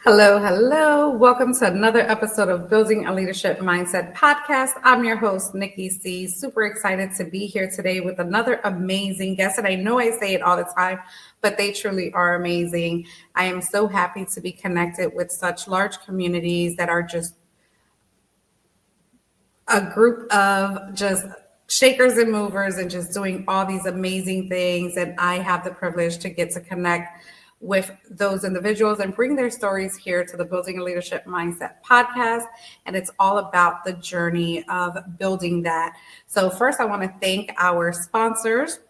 Hello, hello. Welcome to another episode of Building a Leadership Mindset podcast. I'm your host, Nikki C. Super excited to be here today with another amazing guest. And I know I say it all the time, but they truly are amazing. I am so happy to be connected with such large communities that are just a group of just shakers and movers and just doing all these amazing things. And I have the privilege to get to connect with those individuals and bring their stories here to the Building a Leadership Mindset podcast. And it's all about the journey of building that. So first, I want to thank our sponsors.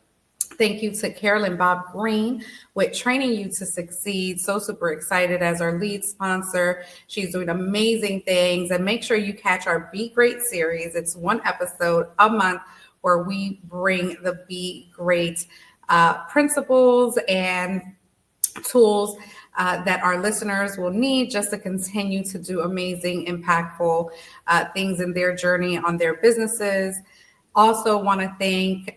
Thank you to Carolyn Bob Green with Training You to Succeed. So super excited as our lead sponsor. She's doing amazing things. And make sure you catch our Be Great series. It's one episode a month where we bring the Be Great principles and tools that our listeners will need just to continue to do amazing, impactful things in their journey on their businesses. Also want to thank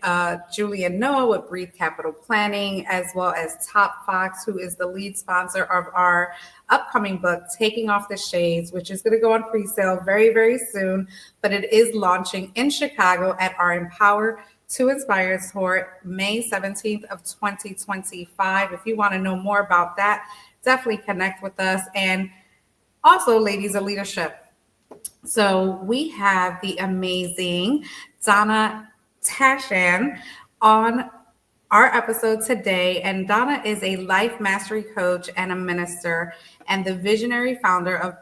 Julie and Noah with Breathe Capital Planning, as well as Top Fox, who is the lead sponsor of our upcoming book, Taking Off the Shades, which is going to go on pre-sale very, very soon, but it is launching in Chicago at our Empower to Inspire Tour, May 17th of 2025. If you want to know more about that, definitely connect with us. And also, Ladies of Leadership. So we have the amazing Donna Tashjian on our episode today. And Donna is a life mastery coach and a minister and the visionary founder of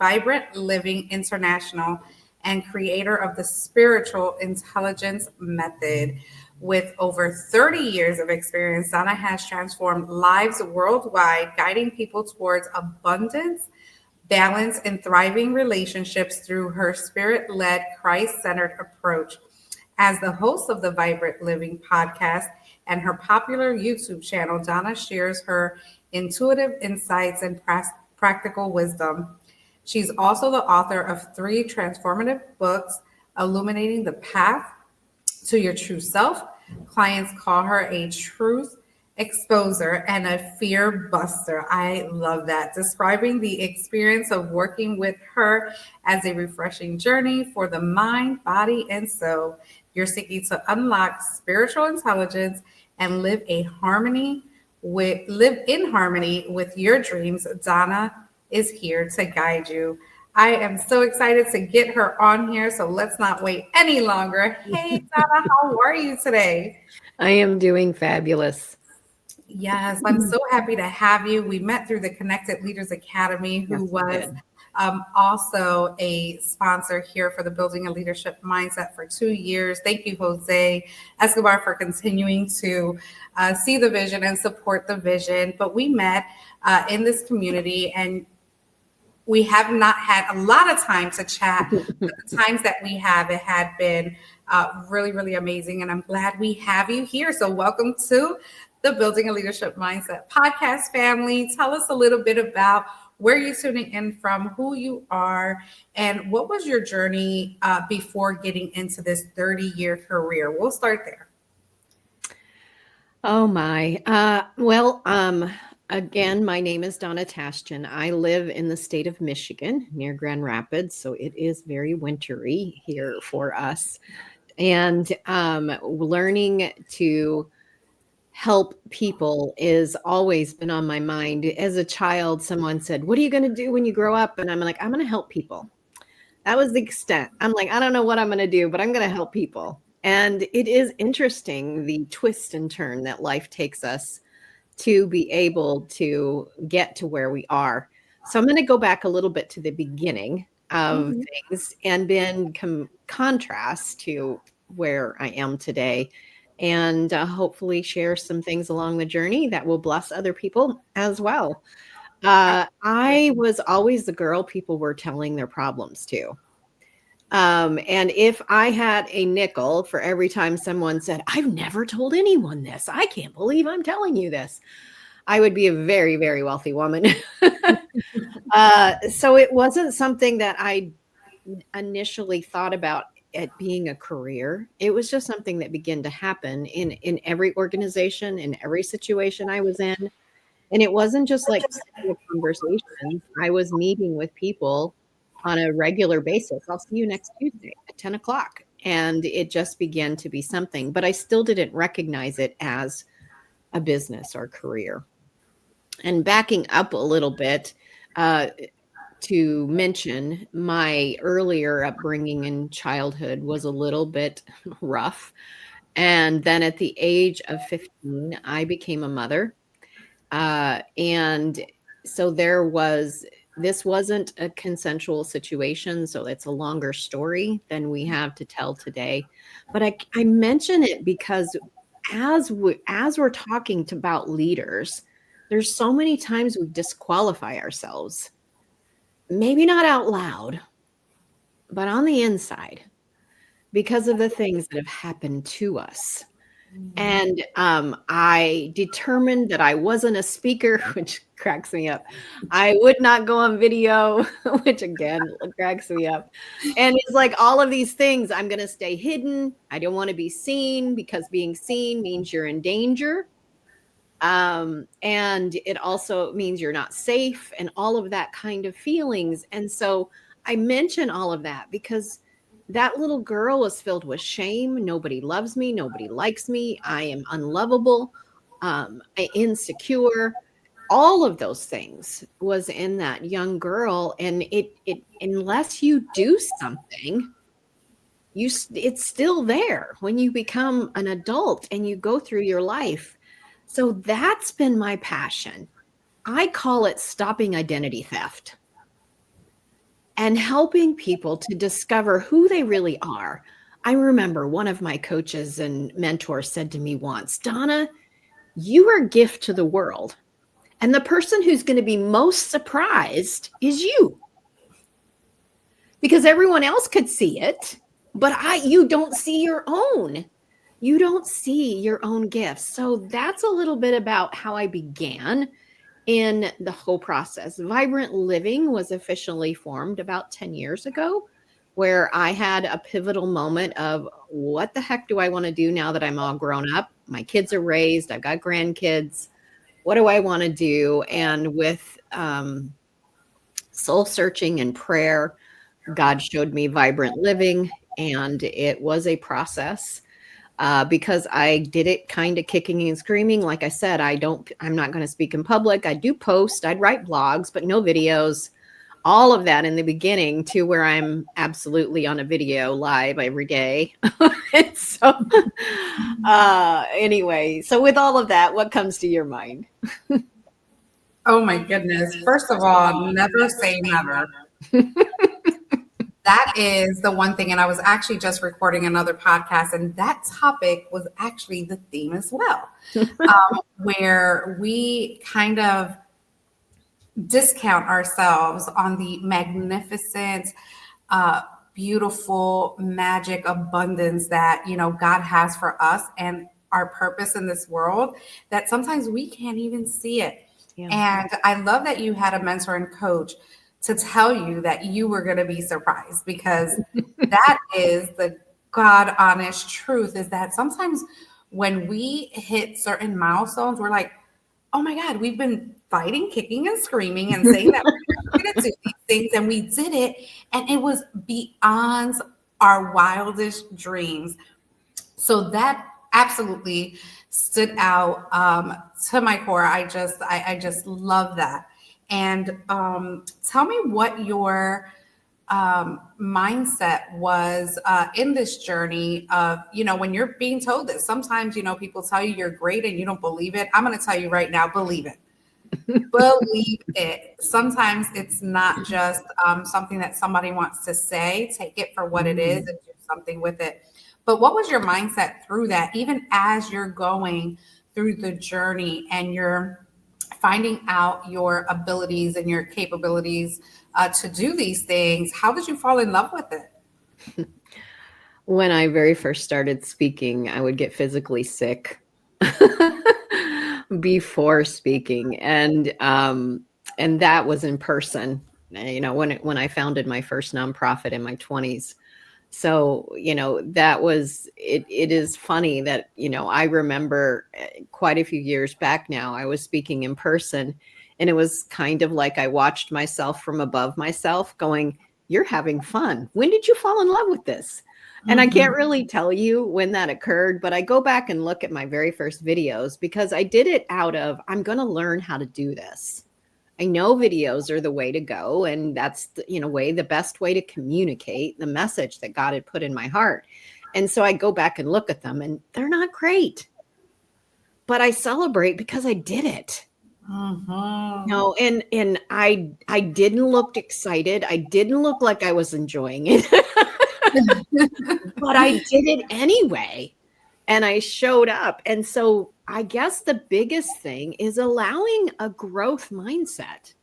Vibrant Living International and creator of the Spiritual Intelligence Method. With over 30 years of experience, Donna has transformed lives worldwide, guiding people towards abundance, balance, and thriving relationships through her spirit-led, Christ-centered approach. As the host of the Vibrant Living podcast and her popular YouTube channel, Donna shares her intuitive insights and practical wisdom. She's also the author of 3 transformative books, illuminating the path to your true self. Clients call her a truth exposer and a fear buster. I love that. Describing the experience of working with her as a refreshing journey for the mind, body, and soul. You're seeking to unlock spiritual intelligence and live in harmony with your dreams. Donna is here to guide you. I am so excited to get her on here, so let's not wait any longer. Hey, Donna, how are you today? I am doing fabulous. Yes, I'm so happy to have you. We met through the Connected Leaders Academy, who was also a sponsor here for the Building a Leadership Mindset for 2 years. Thank you, Jose Escobar, for continuing to see the vision and support the vision. But we met in this community, and we have not had a lot of time to chat, but the times that we have, it had been really, really amazing. And I'm glad we have you here. So welcome to the Building a Leadership Mindset podcast family. Tell us a little bit about where you're tuning in from, who you are, and what was your journey before getting into this 30-year career. We'll start there. Oh my. Again, my name is Donna Tashjian. I live in the state of Michigan near Grand Rapids, so it is very wintry here for us. And learning to help people is always been on my mind. As a child, someone said, "What are you going to do when you grow up?" And I'm like, "I'm going to help people." That was the extent. I'm like, I don't know what I'm going to do, but I'm going to help people. And it is interesting, the twist and turn that life takes us to be able to get to where we are. So I'm going to go back a little bit to the beginning. of Mhm. things and been contrast to where I am today. And hopefully share some things along the journey that will bless other people as well. I was always the girl people were telling their problems to. And if I had a nickel for every time someone said, I've never told anyone this, I can't believe I'm telling you this, I would be a very, very wealthy woman. So it wasn't something that I initially thought about it being a career. It was just something that began to happen in every organization, in every situation I was in. And it wasn't just like casual conversations. I was meeting with people on a regular basis. I'll see you next Tuesday at 10 o'clock. And it just began to be something, but I still didn't recognize it as a business or career. And backing up a little bit, uh, to mention my earlier upbringing in childhood was a little bit rough. And then at the age of 15, I became a mother. And so this wasn't a consensual situation. So it's a longer story than we have to tell today. But I mention it because as we're talking about leaders, there's so many times we disqualify ourselves, maybe not out loud, but on the inside because of the things that have happened to us. And I determined that I wasn't a speaker, which cracks me up. I would not go on video, which again cracks me up. And it's like all of these things, I'm going to stay hidden. I don't want to be seen because being seen means you're in danger. And it also means you're not safe and all of that kind of feelings. And so I mention all of that because that little girl was filled with shame. Nobody loves me. Nobody likes me. I am unlovable, insecure. All of those things was in that young girl. And it unless you do something, it's still there when you become an adult and you go through your life. So that's been my passion. I call it stopping identity theft and helping people to discover who they really are. I remember one of my coaches and mentors said to me once, Donna, you are a gift to the world. And the person who's going to be most surprised is you, because everyone else could see it, but you don't see your own. You don't see your own gifts. So that's a little bit about how I began in the whole process. Vibrant Living was officially formed about 10 years ago, where I had a pivotal moment of what the heck do I want to do now that I'm all grown up? My kids are raised, I've got grandkids. What do I want to do? And with soul searching and prayer, God showed me Vibrant Living, and it was a process. Because I did it kind of kicking and screaming. Like I said, I'm not going to speak in public. I do post, I'd write blogs, but no videos, all of that in the beginning to where I'm absolutely on a video live every day. And so, anyway, so with all of that, what comes to your mind? Oh my goodness. First of all, never say never. That is the one thing. And I was actually just recording another podcast, and that topic was actually the theme as well, where we kind of discount ourselves on the magnificent, beautiful, magic abundance that, God has for us and our purpose in this world, that sometimes we can't even see it. Yeah. And I love that you had a mentor and coach to tell you that you were going to be surprised, because that is the God honest truth, is that sometimes when we hit certain milestones, we're like, oh my God, we've been fighting, kicking and screaming and saying that we're going to do these things, and we did it. And it was beyond our wildest dreams. So that absolutely stood out to my core. I just love that. And tell me what your mindset was in this journey of, when you're being told that sometimes, people tell you you're great and you don't believe it. I'm going to tell you right now, believe it. Believe it. Sometimes it's not just something that somebody wants to say. Take it for what it is Mm. and do something with it. But what was your mindset through that? Even as you're going through the journey and you're finding out your abilities and your capabilities to do these things, how did you fall in love with it? When I very first started speaking, I would get physically sick before speaking, and that was in person. When I founded my first nonprofit in my 20s. So, that was it. It is funny that, I remember quite a few years back now, I was speaking in person, and it was kind of like I watched myself from above myself going, "You're having fun. When did you fall in love with this?" And I can't Mhm. really tell you when that occurred, but I go back and look at my very first videos because I did it out of, I'm going to learn how to do this. I know videos are the way to go, and that's the best way to communicate the message that God had put in my heart. And so I go back and look at them, and they're not great, but I celebrate because I did it. Mhm. No, and I didn't look excited. I didn't look like I was enjoying it, but I did it anyway. And I showed up. And so I guess the biggest thing is allowing a growth mindset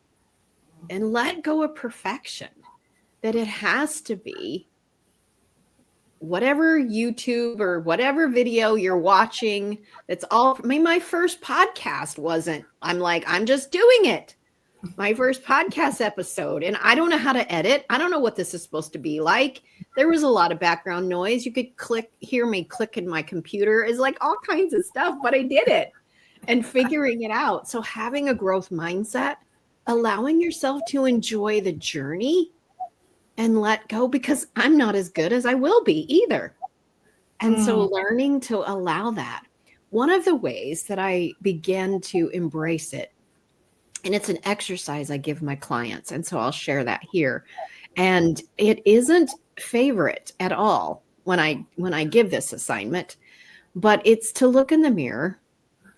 and let go of perfection, that it has to be whatever YouTube or whatever video you're watching. That's all. I mean, my first podcast wasn't, I'm like, I'm just doing it. My first podcast episode, and I don't know how to edit. I don't know what this is supposed to be like. There was a lot of background noise. You could hear me click in my computer, is like all kinds of stuff, but I did it and figuring it out. So having a growth mindset, allowing yourself to enjoy the journey and let go, because I'm not as good as I will be either. And so Mm. learning to allow that. One of the ways that I began to embrace it, and it's an exercise I give my clients, and so I'll share that here. And it isn't favorite at all when I give this assignment, but it's to look in the mirror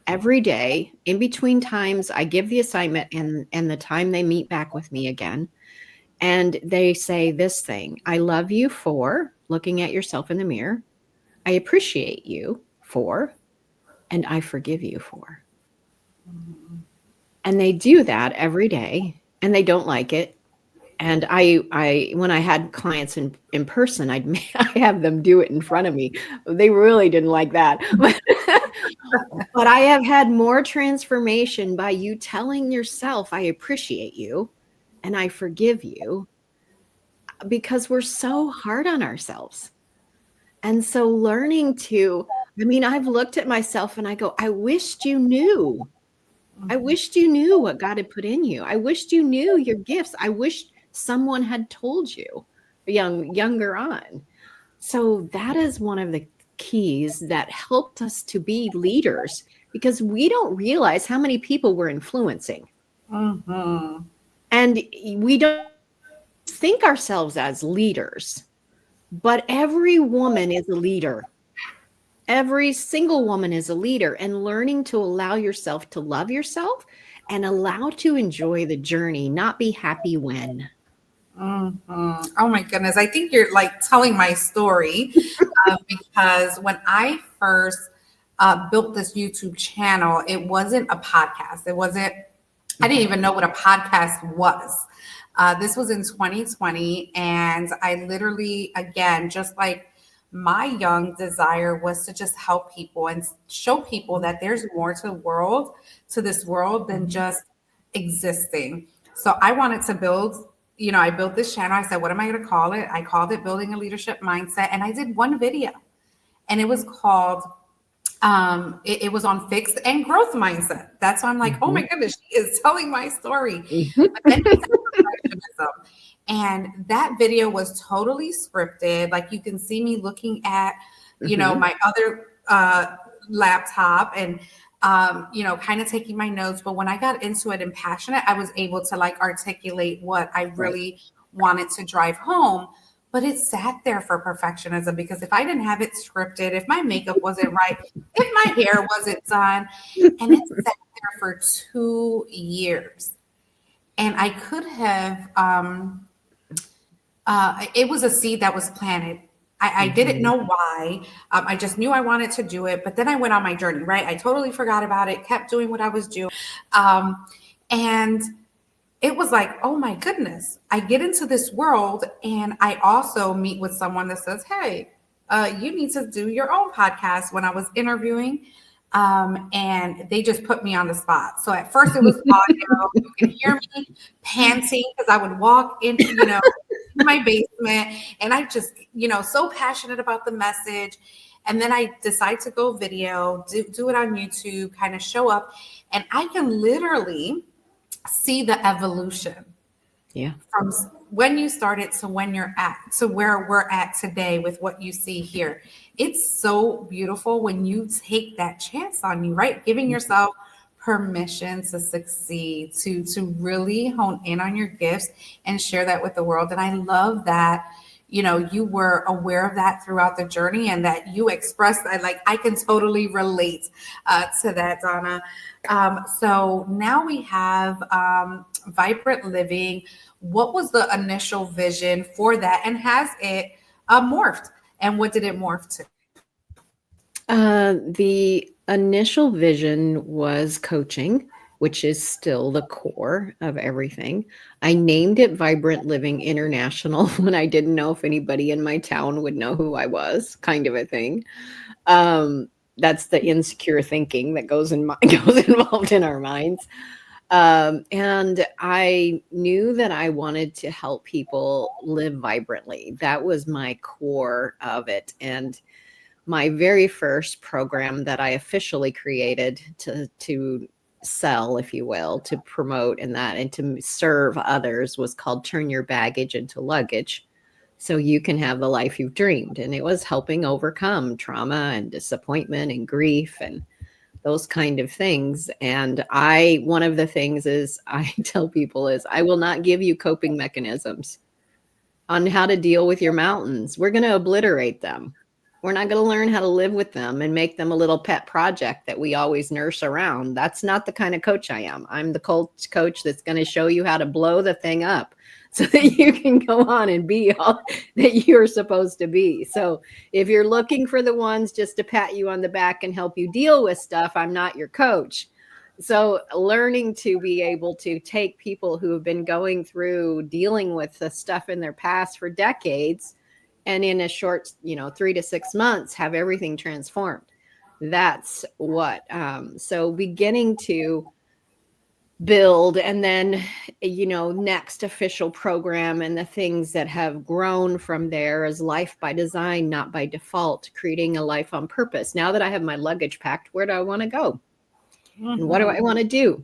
every day in between times I give the assignment and the time they meet back with me again. And they say this thing: I love you for looking at yourself in the mirror. I appreciate you for, and I forgive you for. And they do that every day, and they don't like it. And I when I had clients in person, I have them do it in front of me. They really didn't like that. But I have had more transformation by you telling yourself, I appreciate you and I forgive you, because we're so hard on ourselves. And so learning to, I mean, I've looked at myself and I go, I wished you knew. I wished you knew what God had put in you. I wished you knew your gifts. I wish someone had told you younger on. So that is one of the keys that helped us to be leaders, because we don't realize how many people we're influencing. Mhm. And we don't think ourselves as leaders, but every woman is a leader. Every single woman is a leader, and learning to allow yourself to love yourself and allow to enjoy the journey, not be happy when. Mhm. Oh my goodness. I think you're like telling my story because when I first built this YouTube channel, it wasn't a podcast. I didn't even know what a podcast was. This was in 2020. And I literally, again, just like my young desire was to just help people and show people that there's more to this world than just existing. So I wanted to I built this channel. I said, what am I going to call it? I called it Building a Leadership Mindset. And I did one video, and it was called it was on fixed and growth mindset. That's why I'm like, oh my Mhm. goodness, she is telling my story. Mhm. But then we said perfectionism. And that video was totally scripted. Like you can see me looking at, Mhm. my other laptop and kind of taking my notes. But when I got into it and passionate, I was able to like articulate what I Right. really wanted to drive home. But it sat there for perfectionism, because if I didn't have it scripted, if my makeup wasn't right, if my hair wasn't done, and it sat there for 2 years. And I could have, it was a seed that was planted. I didn't Mhm. know why. I just knew I wanted to do it. But then I went on my journey, right? I totally forgot about it, kept doing what I was doing. And it was like, oh my goodness, I get into this world and I also meet with someone that says, hey, you need to do your own podcast when I was interviewing. And they just put me on the spot. So at first it was audio. You can hear me panting because I would walk into, in my basement and I just, so passionate about the message. And then I decide to go video, do it on YouTube, kind of show up. And I can literally see the evolution Yeah. from when you started to when you're at to where we're at today with what you see here. It's so beautiful when you take that chance on you, right? Giving yourself permission to succeed, to really hone in on your gifts and share that with the world. And I love that you were aware of that throughout the journey and that you expressed that. Like, I can totally relate to that, Donna. So now we have Vibrant Living. What was the initial vision for that, and has it morphed? And what did it morph to? The initial vision was coaching, which is still the core of everything. I named it Vibrant Living International when I didn't know if anybody in my town would know who I was, kind of a thing. That's the insecure thinking that goes involved in our minds. And I knew that I wanted to help people live vibrantly. That was my core of it. And my very first program that I officially created to sell, if you will, to promote and to serve others was called Turn Your Baggage into Luggage so you can have the life you've dreamed. And it was helping overcome trauma and disappointment and grief and those kind of things. And one of the things is I tell people is I will not give you coping mechanisms on how to deal with your mountains. We're going to obliterate them. We're not going to learn how to live with them and make them a little pet project that we always nurse around. That's not the kind of coach I am. I'm the coach that's going to show you how to blow the thing up so that you can go on and be all that you're supposed to be. So if you're looking for the ones just to pat you on the back and help you deal with stuff, I'm not your coach. So learning to be able to take people who have been going through dealing with the stuff in their past for decades and in a short, 3 to 6 months, have everything transformed. That's what, so beginning to build and then, next official program and the things that have grown from there is life by design, not by default, creating a life on purpose. Now that I have my luggage packed, where do I want to go? And what do I want to do?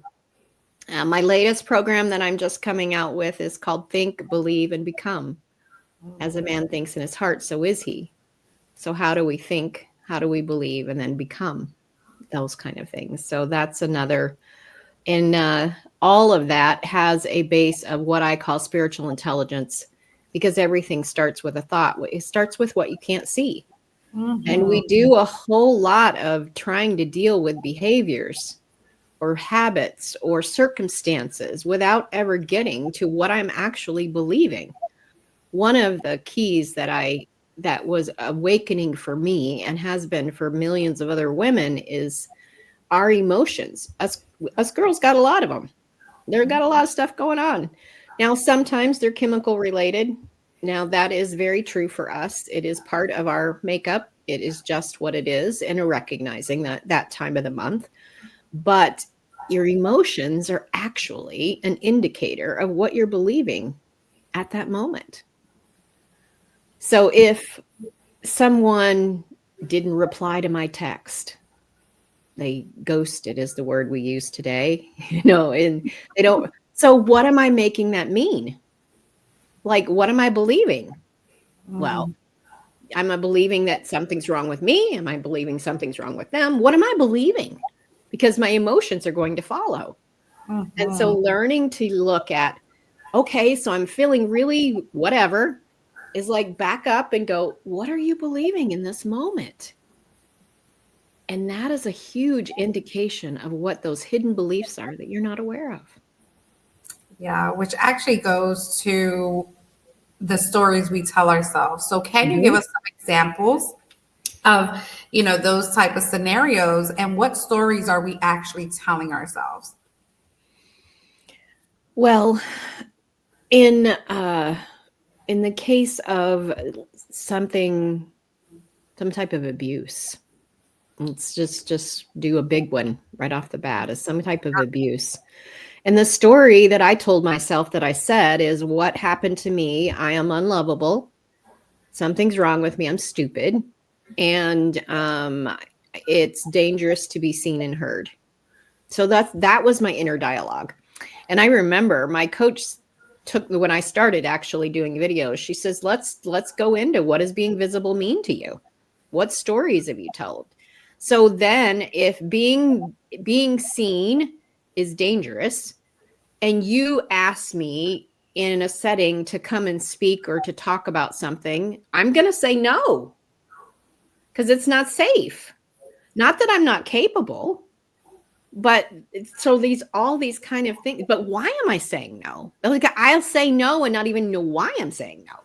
My latest program that I'm just coming out with is called Think, Believe, and Become. As a man thinks in his heart, so is he. So how do we think? How do we believe? And then become those kind of things. So that's another. And all of that has a base of what I call spiritual intelligence, because everything starts with a thought. It starts with what you can't see. And we do a whole lot of trying to deal with behaviors or habits or circumstances without ever getting to what I'm actually believing. One of the keys that was awakening for me and has been for millions of other women is our emotions. Us girls got a lot of them. They've got a lot of stuff going on. Now, sometimes they're chemical related. Now, that is very true for us. It is part of our makeup. It is just what it is, and recognizing that time of the month. But your emotions are actually an indicator of what you're believing at that moment. So if someone didn't reply to my text, they ghosted is the word we use today, and they don't. So what am I making that mean? Like, what am I believing? Well, am I believing that something's wrong with me? Am I believing something's wrong with them? What am I believing? Because my emotions are going to follow. And so learning to look at, okay, so I'm feeling really whatever, is like back up and go, what are you believing in this moment? And that is a huge indication of what those hidden beliefs are that you're not aware of. Yeah, which actually goes to the stories we tell ourselves. So can you give Mhm. us some examples of, those type of scenarios, and what stories are we actually telling ourselves? Well, in the case of something, some type of abuse, let's just do a big one right off the bat, is some type of abuse. And the story that I told myself that I said is, what happened to me? I am unlovable. Something's wrong with me. I'm stupid. And it's dangerous to be seen and heard. So that was my inner dialogue. And I remember my coach when I started actually doing videos, she says, let's go into, what does being visible mean to you? What stories have you told? So then if being seen is dangerous, and you ask me in a setting to come and speak or to talk about something, I'm going to say no, because it's not safe. Not that I'm not capable, but so all these kind of things. But why am I saying no? Like, I'll say no and not even know why I'm saying no.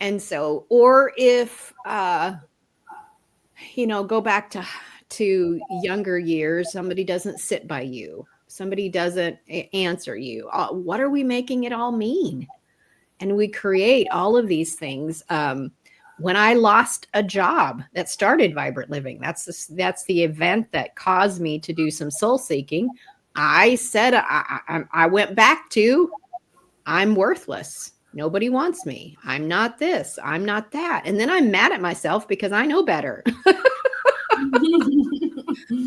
And so, or if go back to younger years, somebody doesn't sit by you, somebody doesn't answer you, what are we making it all mean? And we create all of these things. When I lost a job that started Vibrant Living, that's the event that caused me to do some soul seeking. I said, I went back to, I'm worthless. Nobody wants me. I'm not this. I'm not that. And then I'm mad at myself because I know better.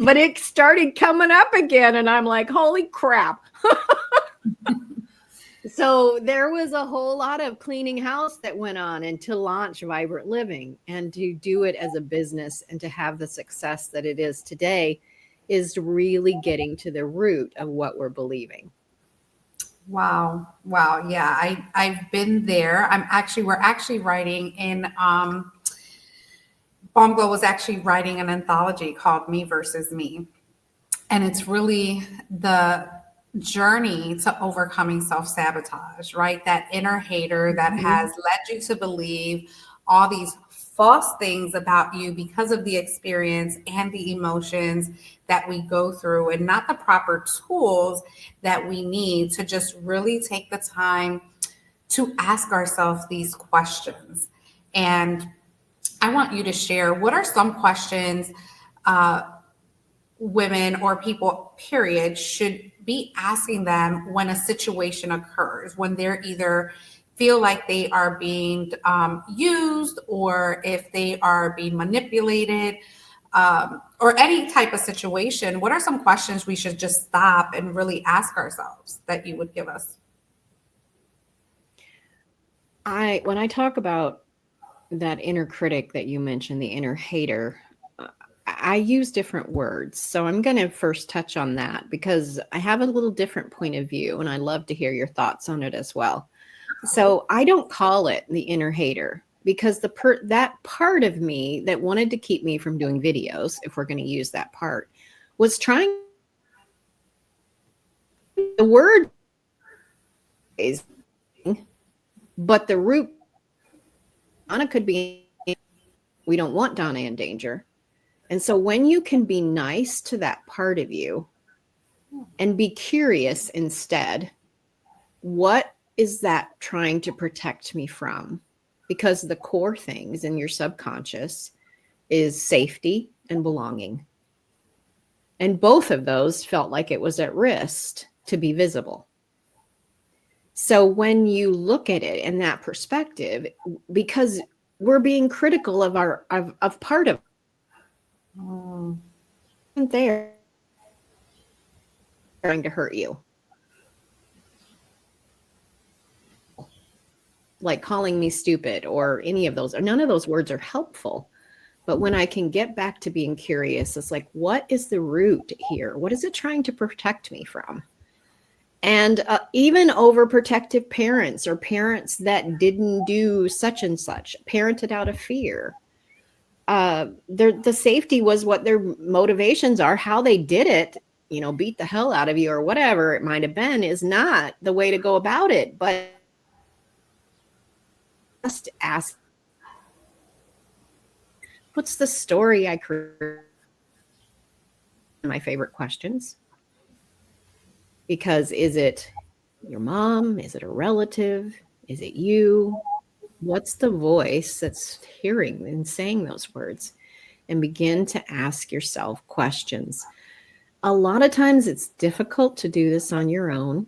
But it started coming up again. And I'm like, holy crap. So there was a whole lot of cleaning house that went on, and to launch Vibrant Living and to do it as a business and to have the success that it is today is really getting to the root of what we're believing. Wow. Wow. Yeah, I've been there. We're actually writing in Bongo was actually writing an anthology called Me Versus Me. And it's really the journey to overcoming self-sabotage, right? That inner hater that has led you to believe all these false things about you because of the experience and the emotions that we go through, and not the proper tools that we need to just really take the time to ask ourselves these questions. And I want you to share, what are some questions women or people, period, should be asking them when a situation occurs, when they're either feel like they are being used, or if they are being manipulated, or any type of situation? What are some questions we should just stop and really ask ourselves that you would give us? When I talk about that inner critic that you mentioned, the inner hater, I use different words. So I'm going to first touch on that because I have a little different point of view, and I love to hear your thoughts on it as well. So I don't call it the inner hater, because that part of me that wanted to keep me from doing videos, if we're going to use that part, was trying. The word is, but the root, Donna could be, we don't want Donna in danger. And so when you can be nice to that part of you and be curious instead, what is that trying to protect me from? Because the core things in your subconscious is safety and belonging. And both of those felt like it was at risk to be visible. So when you look at it in that perspective, because we're being critical of of part of there trying to hurt you, like calling me stupid or any of those, or none of those words are helpful. But when I can get back to being curious, it's like, what is the root here? What is it trying to protect me from? And even overprotective parents, or parents that didn't do such and such, parented out of fear. the safety was what their motivations are. How they did it, beat the hell out of you or whatever it might have been, is not the way to go about it. But just ask, what's the story I created? My favorite questions. Because is it your mom? Is it a relative? Is it you? What's the voice that's hearing and saying those words? And begin to ask yourself questions. A lot of times it's difficult to do this on your own.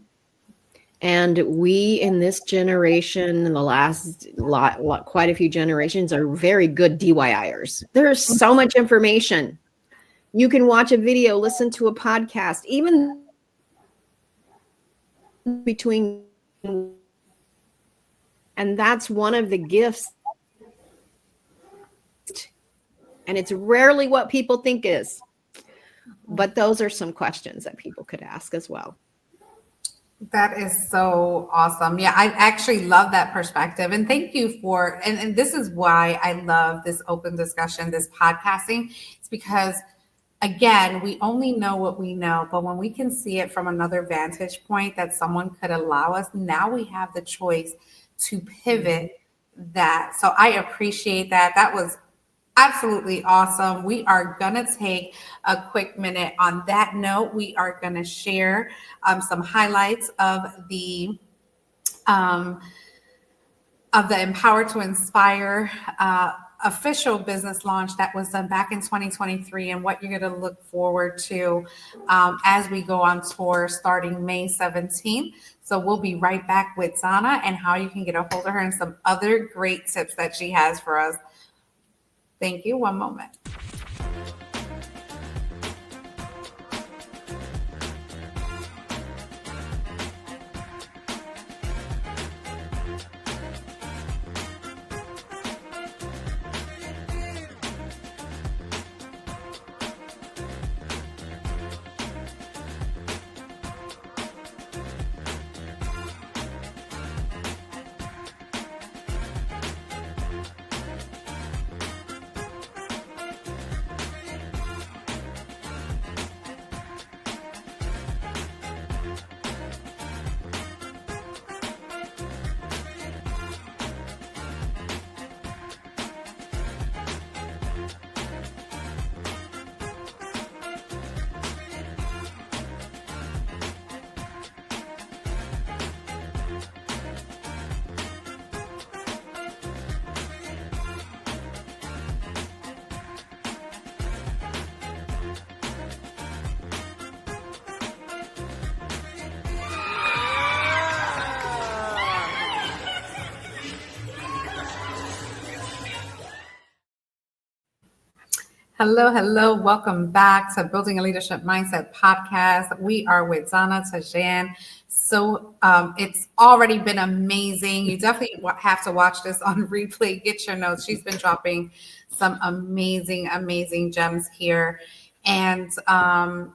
And we in this generation, in the last quite a few generations, are very good DIYers. There's so much information. You can watch a video, listen to a podcast, even between. And that's one of the gifts. And it's rarely what people think is. But those are some questions that people could ask as well. That is so awesome. Yeah, I actually love that perspective. And thank you for, and this is why I love this open discussion, this podcasting. It's because, again, we only know what we know, but when we can see it from another vantage point that someone could allow us, now we have the choice to pivot that. So I appreciate that. That was absolutely awesome. We are going to take a quick minute. On that note, we are going to share some highlights of the Empower to Inspire official business launch that was done back in 2023, and what you're going to look forward to as we go on tour starting May 17th. So we'll be right back with Donna and how you can get a hold of her and some other great tips that she has for us. Thank you. One moment. Hello. Welcome back to Building a Leadership Mindset podcast. We are with Donna Tashjian. So it's already been amazing. You definitely have to watch this on replay. Get your notes. She's been dropping some amazing gems here. And so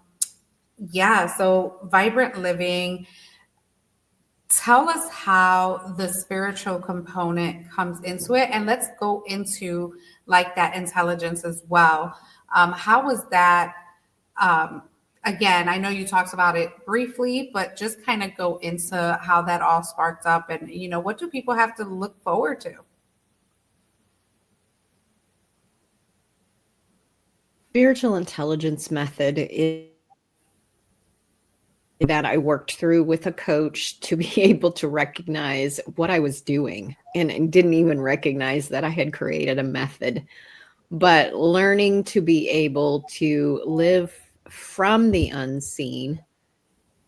Vibrant Living. Tell us how the spiritual component comes into it, and let's go into like that intelligence as well. How was that? Again, I know you talked about it briefly, but just kind of go into how that all sparked up, and what do people have to look forward to? Spiritual intelligence method is that I worked through with a coach to be able to recognize what I was doing, and didn't even recognize that I had created a method. But learning to be able to live from the unseen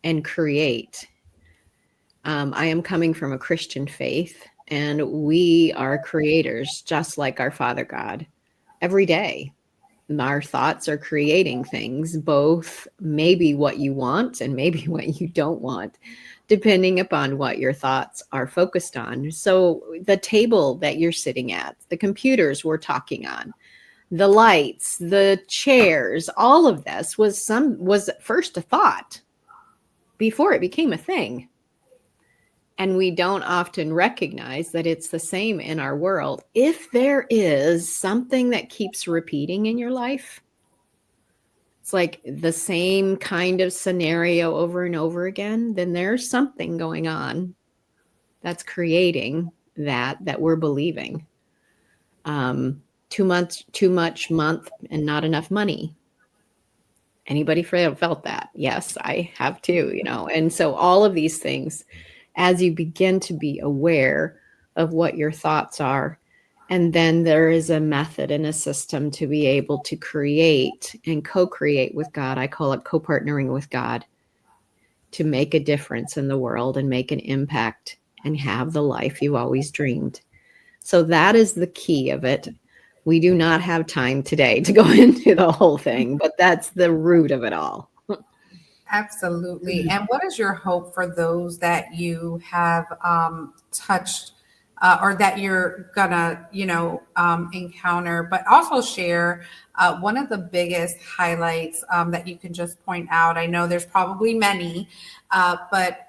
and create. I am coming from a Christian faith, and we are creators just like our Father God every day. Our thoughts are creating things, both maybe what you want and maybe what you don't want, depending upon what your thoughts are focused on. So the table that you're sitting at, the computers we're talking on, the lights, the chairs, all of this was first a thought before it became a thing. And we don't often recognize that it's the same in our world. If there is something that keeps repeating in your life, it's like the same kind of scenario over and over again, then there's something going on that's creating that we're believing. Too much month and not enough money. Anybody felt that? Yes, I have too, And so all of these things, as you begin to be aware of what your thoughts are, and then there is a method and a system to be able to create and co-create with God. I call it co-partnering with God, to make a difference in the world and make an impact and have the life you always dreamed. So that is the key of it. We do not have time today to go into the whole thing, but that's the root of it all. Absolutely. And what is your hope for those that you have touched or that you're gonna, encounter, but also share one of the biggest highlights that you can just point out? I know there's probably many, but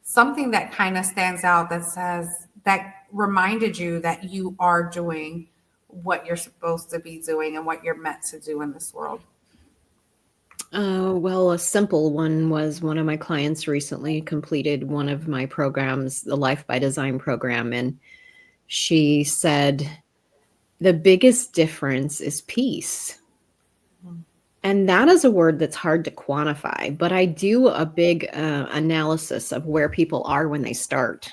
something that kind of stands out that says that reminded you that you are doing what you're supposed to be doing and what you're meant to do in this world. Well, a simple one was one of my clients recently completed one of my programs, the Life by Design program. And she said, the biggest difference is peace. And that is a word that's hard to quantify, but I do a big analysis of where people are when they start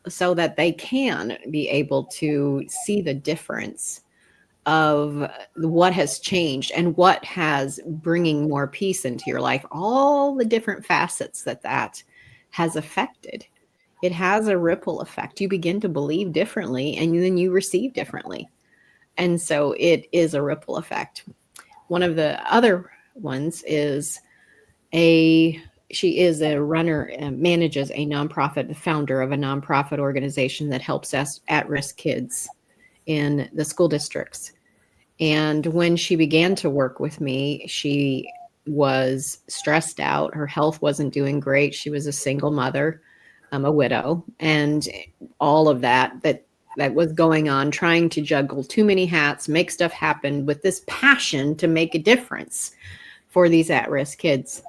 so that they can be able to see the difference of what has changed and what has bringing more peace into your life, all the different facets that has affected. It has a ripple effect. You begin to believe differently and then you receive differently. And so it is a ripple effect. One of the other ones is she is a runner and manages a nonprofit, the founder of a nonprofit organization that helps us at-risk kids in the school districts. And when she began to work with me, she was stressed out. Her health wasn't doing great. She was a single mother, a widow, and all of that was going on, trying to juggle too many hats, make stuff happen with this passion to make a difference for these at-risk kids.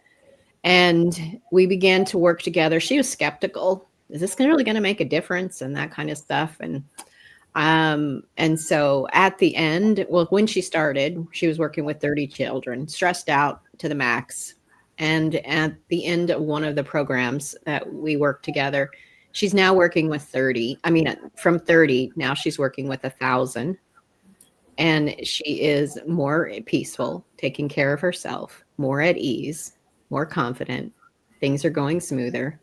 And we began to work together. She was skeptical. Is this really going to make a difference? And that kind of stuff. And so at the end, well, when she started, she was working with 30 children, stressed out to the max. And at the end of one of the programs that we worked together, she's now working with 30. I mean, from 30, now she's working with 1,000. And she is more peaceful, taking care of herself, more at ease, more confident. Things are going smoother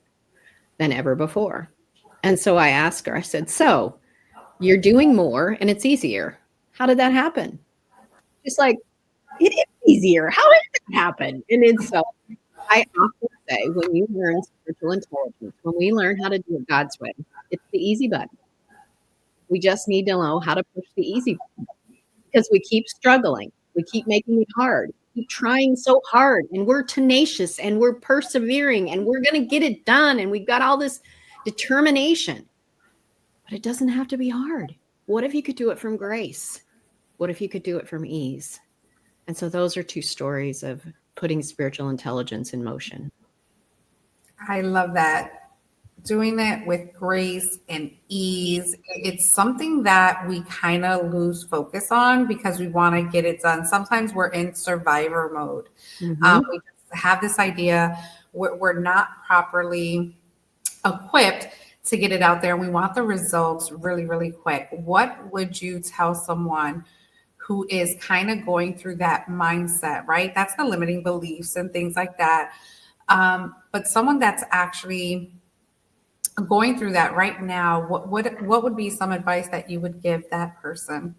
than ever before. And so I asked her, I said, so you're doing more and it's easier. How did that happen? She's like, it is easier. How did that happen? And it's so I often say, when you learn spiritual intelligence, when we learn how to do it God's way, it's the easy button. We just need to know how to push the easy button because we keep struggling. We keep making it hard. We keep trying so hard and we're tenacious and we're persevering and we're going to get it done. And we've got all this determination. But it doesn't have to be hard. What if you could do it from grace? What if you could do it from ease? And so those are two stories of putting spiritual intelligence in motion. I love that. Doing it with grace and ease. It's something that we kind of lose focus on because we want to get it done. Sometimes we're in survivor mode. We just have this idea we're not properly equipped to get it out there. We want the results really, really quick. What would you tell someone who is kind of going through that mindset, right? That's the limiting beliefs and things like that. But someone that's actually going through that right now, what would be some advice that you would give that person?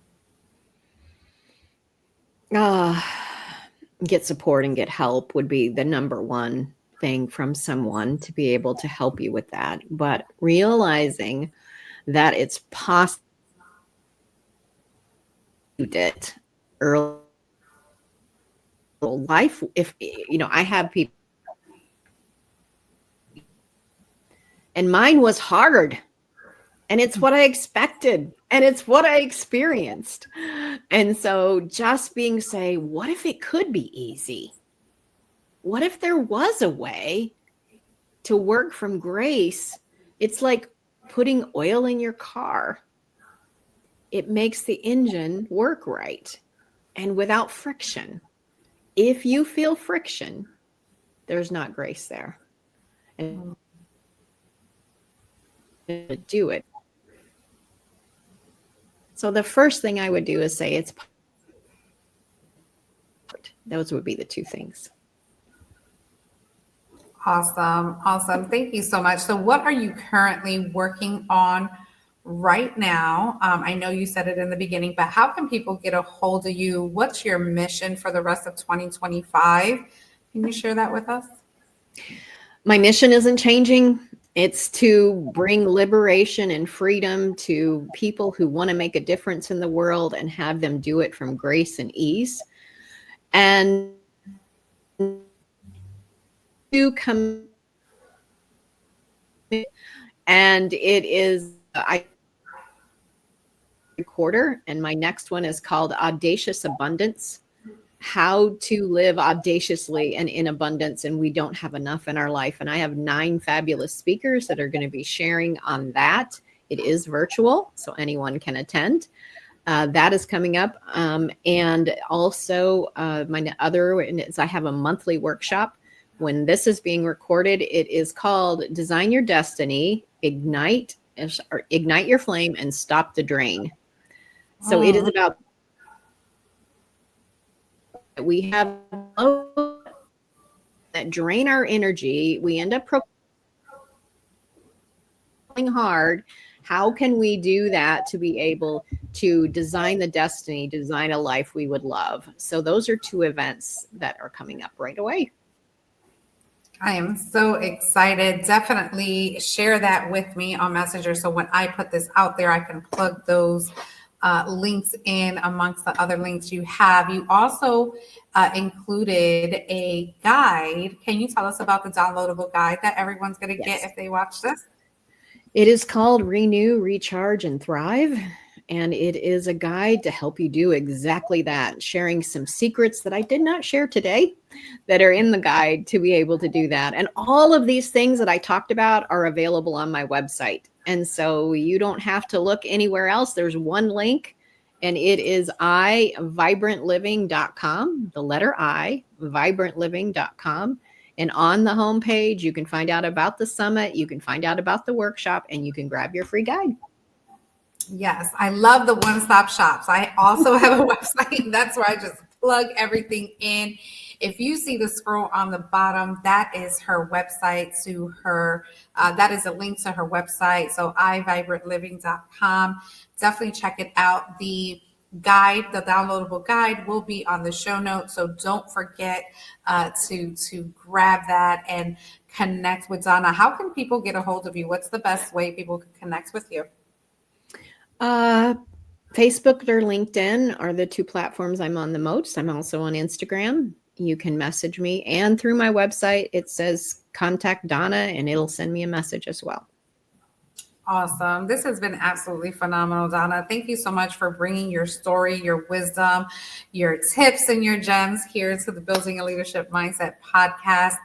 Get support and get help would be the number one thing from someone to be able to help you with that. But realizing that it's possible you did early life. If I have people And mine was hard. And it's what I expected. And it's what I experienced. And so just say, what if it could be easy? What if there was a way to work from grace? It's like putting oil in your car. It makes the engine work right and without friction. If you feel friction, there's not grace there. And do it. So the first thing I would do is say it's those would be the two things. Awesome. Awesome. Thank you so much. So what are you currently working on right now? I know you said it in the beginning, but how can people get a hold of you? What's your mission for the rest of 2025? Can you share that with us? My mission isn't changing. It's to bring liberation and freedom to people who want to make a difference in the world and have them do it from grace and ease. And to come, and it is I quarter, and my next one is called Audacious Abundance. How to live audaciously and in abundance, and we don't have enough in our life. And I have 9 fabulous speakers that are going to be sharing on that. It is virtual, so anyone can attend. That is coming up. And also my other is I have a monthly workshop. When this is being recorded, it is called Design Your Destiny, Ignite Your Flame, and Stop the Drain. So it is about we have that drain our energy. We end up hard. How can we do that to be able to design the destiny, design a life we would love? So those are 2 events that are coming up right away. I am so excited. Definitely share that with me on Messenger. So when I put this out there, I can plug those links in amongst the other links you have. You also included a guide. Can you tell us about the downloadable guide that everyone's going to get if they watch this? It is called Renew, Recharge, and Thrive. And it is a guide to help you do exactly that, sharing some secrets that I did not share today that are in the guide to be able to do that. And all of these things that I talked about are available on my website. And so you don't have to look anywhere else. There's one link, and it is ivibrantliving.com, the letter I, vibrantliving.com. And on the homepage, you can find out about the summit, you can find out about the workshop, and you can grab your free guide. Yes, I love the one-stop shops. I also have a website. That's where I just plug everything in. If you see the scroll on the bottom, that is her website to her. That is a link to her website. So ivibrantliving.com. Definitely check it out. The guide, the downloadable guide, will be on the show notes. So don't forget to grab that and connect with Donna. How can people get a hold of you? What's the best way people can connect with you? Facebook or LinkedIn are the 2 platforms I'm on the most. I'm also on Instagram. You can message me, and through my website, it says contact Donna, and it'll send me a message as well. Awesome. This has been absolutely phenomenal, Donna. Thank you so much for bringing your story, your wisdom, your tips, and your gems here to the Building a Leadership Mindset podcast.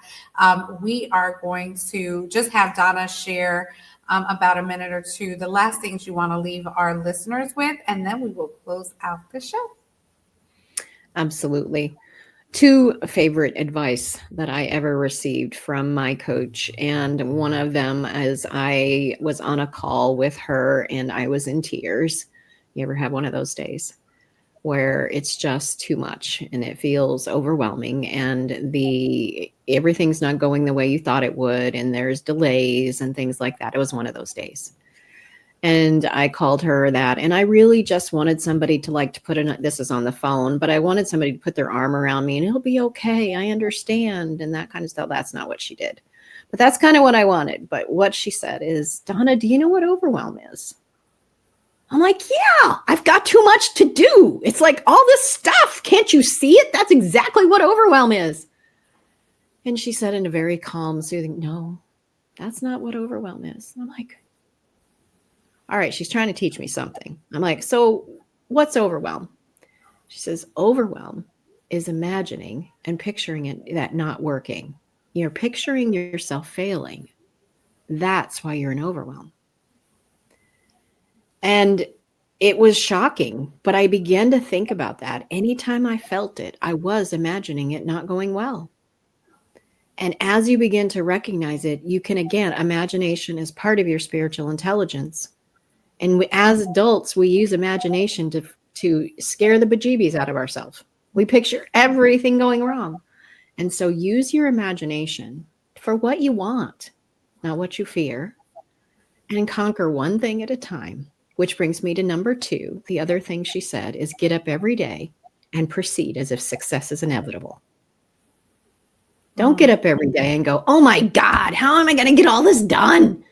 We are going to just have Donna share about a minute or 2 the last things you want to leave our listeners with, and then we will close out the show. Absolutely. 2 favorite advice that I ever received from my coach. And one of them is I was on a call with her and I was in tears. You ever have one of those days where it's just too much and it feels overwhelming and everything's not going the way you thought it would, and there's delays and things like that? It was one of those days. And I called her that, and I really just wanted somebody to this is on the phone, but I wanted somebody to put their arm around me and it'll be okay. I understand. And that kind of stuff. That's not what she did, but that's kind of what I wanted. But what she said is, Donna, do you know what overwhelm is? I'm like, yeah, I've got too much to do. It's like all this stuff. Can't you see it? That's exactly what overwhelm is. And she said in a very calm, soothing, no, That's not what overwhelm is. And I'm like, all right, she's trying to teach me something. I'm like, so what's overwhelm? She says, overwhelm is imagining and picturing it that not working. You're picturing yourself failing. That's why you're in overwhelm. And it was shocking, but I began to think about that. Anytime I felt it, I was imagining it not going well. And as you begin to recognize it, you can, again, imagination is part of your spiritual intelligence. And as adults, we use imagination to scare the bejeebies out of ourselves. We picture everything going wrong. And so use your imagination for what you want, not what you fear, and conquer one thing at a time, which brings me to number 2. The other thing she said is get up every day and proceed as if success is inevitable. Don't get up every day and go, oh my God, how am I going to get all this done?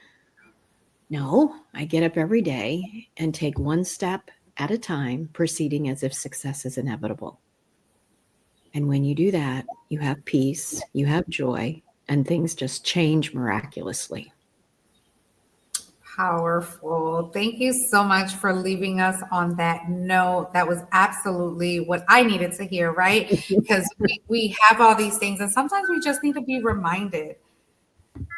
No, I get up every day and take one step at a time, proceeding as if success is inevitable. And when you do that, you have peace, you have joy, and things just change miraculously. Powerful. Thank you so much for leaving us on that note. That was absolutely what I needed to hear, right? Because we have all these things, and sometimes we just need to be reminded.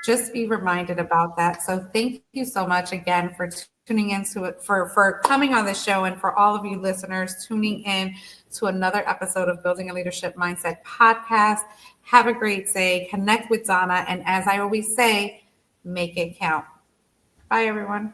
Just be reminded about that. So thank you so much again for tuning into it, for coming on the show, and for all of you listeners tuning in to another episode of Building a Leadership Mindset podcast. Have a great day. Connect with Donna. And as I always say, make it count. Bye, everyone.